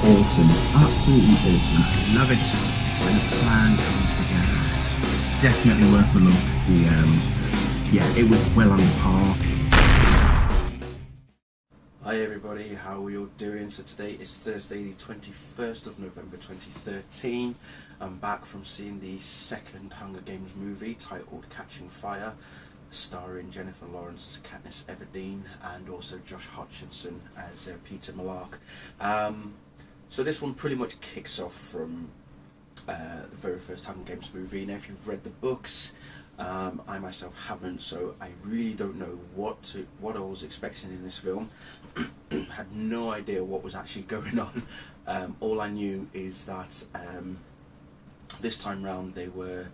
awesome, absolutely awesome. I love it when a plan comes together. Definitely worth a look. Yeah, it was well on par. Hi everybody, how are we all doing? So today is Thursday the 21st of November 2013. I'm back from seeing the second Hunger Games movie titled Catching Fire, starring Jennifer Lawrence as Katniss Everdeen and also Josh Hutcherson as Peter Malark. So this one pretty much kicks off from the very first Hunger Games movie. Now if you've read the books, I myself haven't, so I really don't know what I was expecting in this film. Had no idea what was actually going on. All I knew is that this time round they were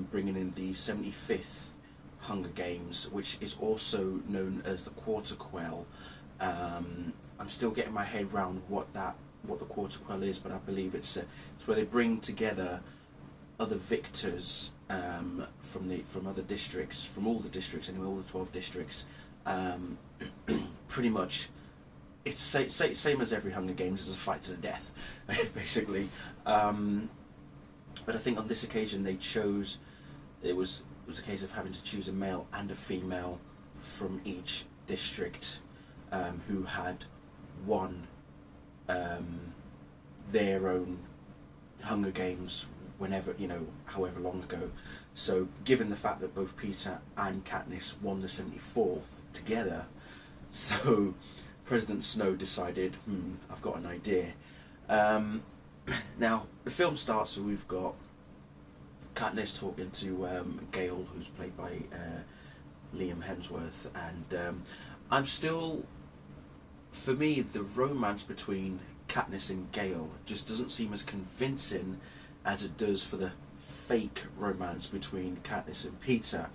bringing in the 75th Hunger Games, which is also known as the Quarter Quell. I'm still getting my head around what the Quarter Quell is, but I believe it's where they bring together other victors from other districts, from all the districts anyway, all the 12 districts. Pretty much it's same as every Hunger Games, as a fight to the death basically, but I think on this occasion they chose, it was a case of having to choose a male and a female from each district who had won their own Hunger Games whenever, however long ago. So given the fact that both Peter and Katniss won the 74th together, so President Snow decided, I've got an idea. Now the film starts, so we've got Katniss talking to Gale, who's played by Liam Hemsworth, and I'm still, for me, the romance between Katniss and Gale just doesn't seem as convincing as it does for the fake romance between Katniss and Peter.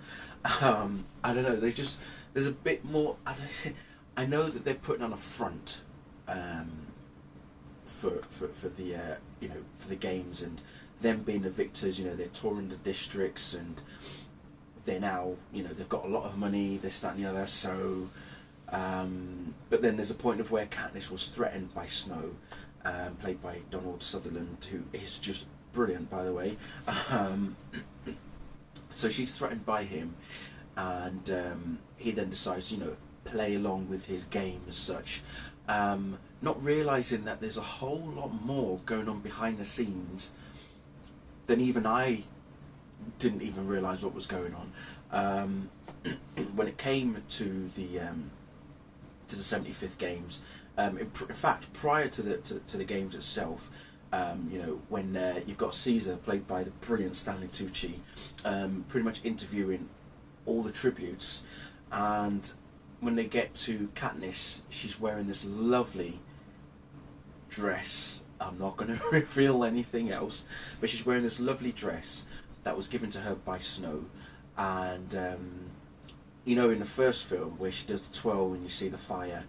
I don't know, there's a bit more, I know that they're putting on a front for the for the games, and them being the victors, they're touring the districts, and they're now, they've got a lot of money, this, that and the other, so but then there's a point of where Katniss was threatened by Snow, played by Donald Sutherland, who is just brilliant, by the way. So she's threatened by him, and he then decides, play along with his game as such, not realising that there's a whole lot more going on behind the scenes than even I didn't even realise what was going on. When it came to the 75th games, in fact, prior to the games itself, when you've got Caesar, played by the brilliant Stanley Tucci, pretty much interviewing all the tributes, and when they get to Katniss, she's wearing this lovely dress. I'm not going to reveal anything else, but she's wearing this lovely dress that was given to her by Snow, and in the first film where she does the twirl and you see the fire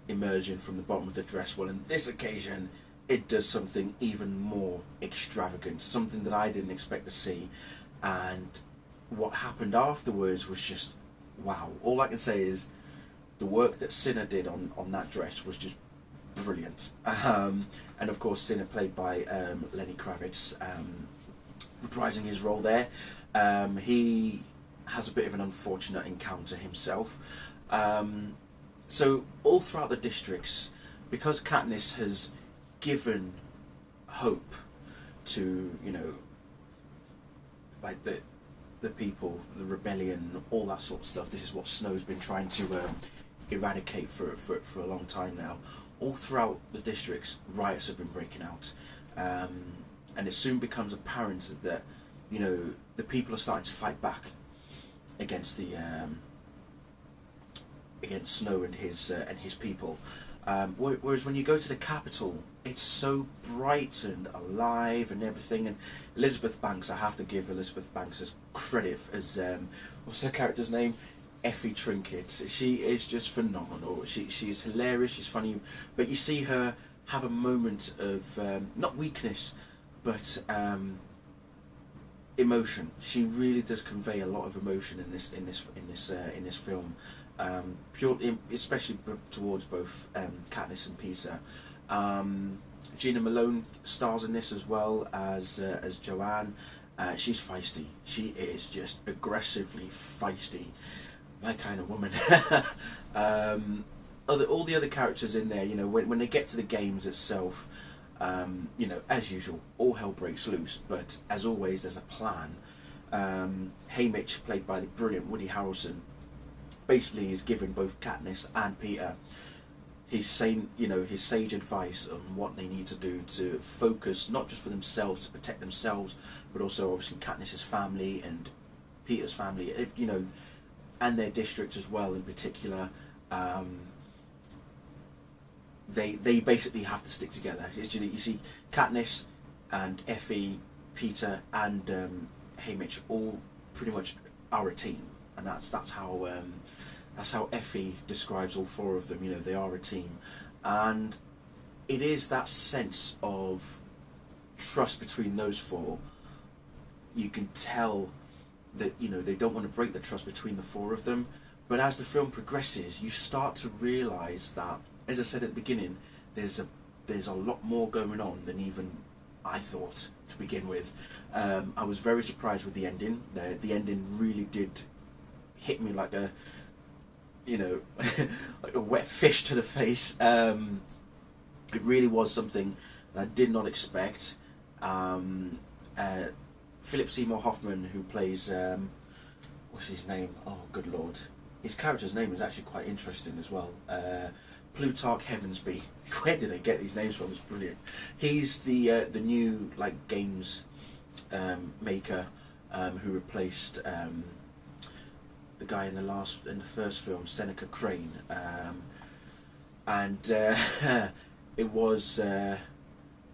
emerging from the bottom of the dress, well, in this occasion it does something even more extravagant, something that I didn't expect to see, and what happened afterwards was just wow. All I can say is the work that Cinna did on that dress was just brilliant, and of course Cinna, played by Lenny Kravitz, reprising his role there. He has a bit of an unfortunate encounter himself, so all throughout the districts, because Katniss has given hope to like the people, the rebellion, all that sort of stuff. This is what Snow's been trying to eradicate for a long time now. All throughout the districts, riots have been breaking out, and it soon becomes apparent that the people are starting to fight back against against Snow and his people. Whereas when you go to the capital, it's so bright and alive and everything. And Elizabeth Banks, I have to give Elizabeth Banks as credit as what's her character's name? Effie Trinket. She is just phenomenal. She's hilarious. She's funny, but you see her have a moment of not weakness, but emotion. She really does convey a lot of emotion in this film, purely, especially towards both Katniss and Peter. Gina Malone stars in this as well as Joanne. She's feisty. She is just aggressively feisty. My kind of woman. All the other characters in there, you know, when they get to the games itself, you know, as usual, all hell breaks loose. But as always, there's a plan. Haymitch, played by the brilliant Woody Harrelson, basically is giving both Katniss and Peter his sage advice on what they need to do to focus, not just for themselves, to protect themselves, but also obviously Katniss's family and Peter's family, you know, and their district as well in particular. They basically have to stick together. You see, Katniss and Effie, Peter and Haymitch all pretty much are a team, and that's how Effie describes all four of them. You know, they are a team, and it is that sense of trust between those four. You can tell that, you know, they don't want to break the trust between the four of them, but as the film progresses, you start to realise that, as I said at the beginning, there's a lot more going on than even I thought to begin with. I was very surprised with the ending. The ending really did hit me like a, you know, like a wet fish to the face. It really was something that I did not expect. Philip Seymour Hoffman, who plays, what's his name? Oh, good lord. His character's name is actually quite interesting as well. Plutarch Heavensby. Where did they get these names from? It's brilliant. He's the new like games maker who replaced the guy in the first film, Seneca Crane, and it was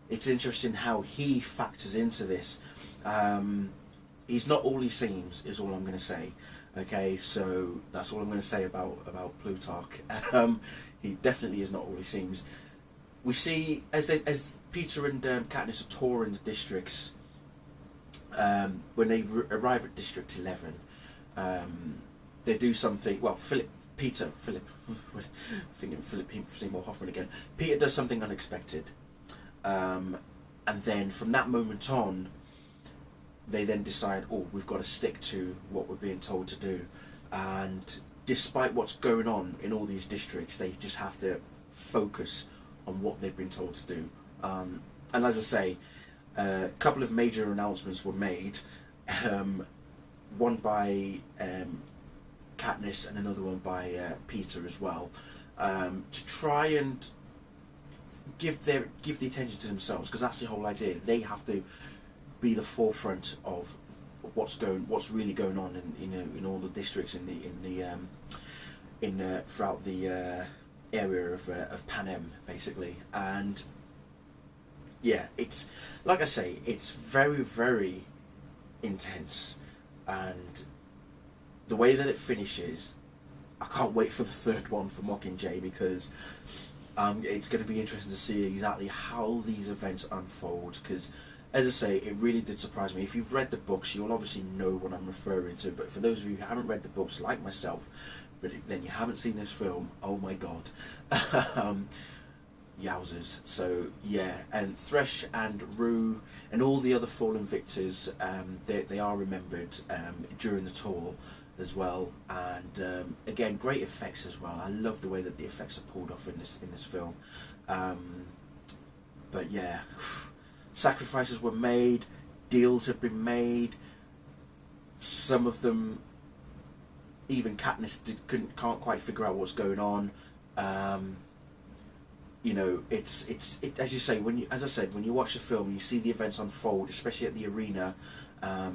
it's interesting how he factors into this. He's not all he seems, is all I'm going to say. Okay, so that's all I'm going to say about Plutarch. He definitely is not all he seems. We see as Peter and Katniss are touring the districts. When they arrive at District 11, they do something. Well, Philip Seymour Hoffman again. Peter does something unexpected, and then from that moment on, they then decide, oh, we've got to stick to what we're being told to do. And despite what's going on in all these districts, they just have to focus on what they've been told to do. And as I say, a couple of major announcements were made, one by Katniss and another one by Peter as well, to try and give the attention to themselves, because that's the whole idea. They have to be the forefront of what's really going on in all the districts throughout the area of Panem, basically. And yeah, it's like I say, it's very, very intense, and the way that it finishes, I can't wait for the third one for Mockingjay, because it's going to be interesting to see exactly how these events unfold, because as I say, it really did surprise me. If you've read the books, you'll obviously know what I'm referring to, but for those of you who haven't read the books, like myself, but then you haven't seen this film, oh my god. Yowzers. So yeah, and Thresh and Rue and all the other fallen victors, they are remembered during the tour as well, and again, great effects as well. I love the way that the effects are pulled off in this film. But yeah, sacrifices were made, deals have been made. Some of them, even Katniss can't quite figure out what's going on. You know, it's as you say, as I said, when you watch the film, you see the events unfold, especially at the arena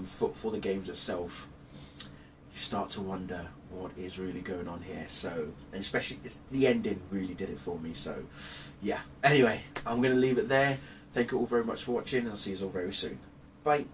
for the games itself. You start to wonder what is really going on here. So, and especially the ending really did it for me. So, yeah. Anyway, I'm going to leave it there. Thank you all very much for watching, and I'll see you all very soon. Bye.